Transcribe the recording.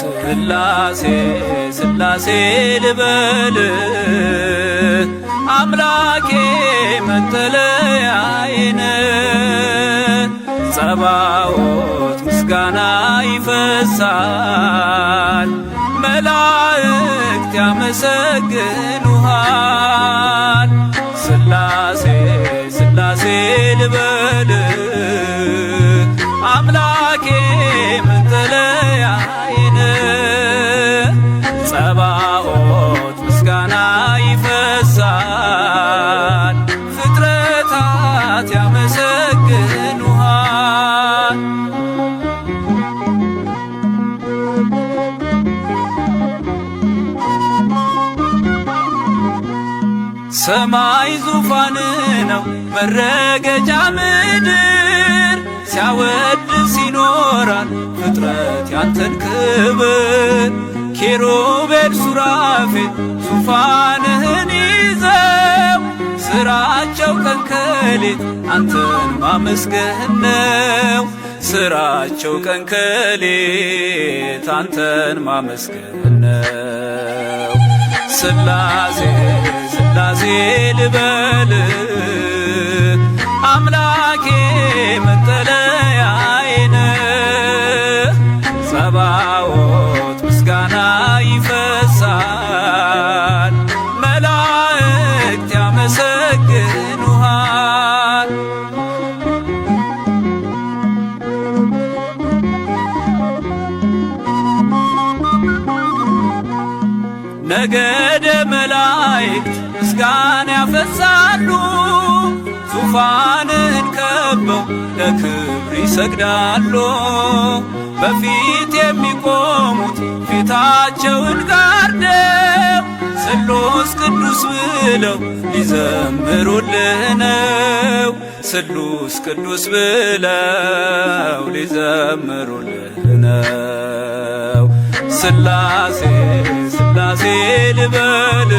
ስላሴ ስላሴ ልበል አምላኬ መጠለያዬን ጸባዖት ምስጋና ይፈሳል መላእክት ያመሰግኑሃል ስላሴ ስላሴ ልበል አምላኬ መጠለያዬን ጸባዖት ምስጋና ይፈሳል ፍጥረታት ያመሰግኑሃል ሰማይ ዙፋን ነው መረገጫ ምድር ሲያወድስ ይኖራል ፍጥረት ያንተን ክብር ኪሩቤል ሱራፌል ዙፋንህን ይዘው ስራቸው ቀን ከሌት አንተን ማመስገን ነው ስራቸው ቀን ከሌት አንተን ማመስገን ነው ስላሴ ስላሴ ልበል አምላኬ መጠለያዬን ጸባዖት ምስጋና ይፈሳል መላእክት ያመሰግኑሃል ነገደ መላእክት ምስጋና ያፈሳሉ ዙፋንን ከበው ለክብር ይሰግዳሉ በፊት የሚቆሙት ፊታቸውን ጋርደው ስሉስ ቅዱስ ብለው ሊዘምሩልህ ነው ስሉስ ቅዱስ ብለው ሊዘምሩልህ ነው ስላሴ ስላሴ ልበል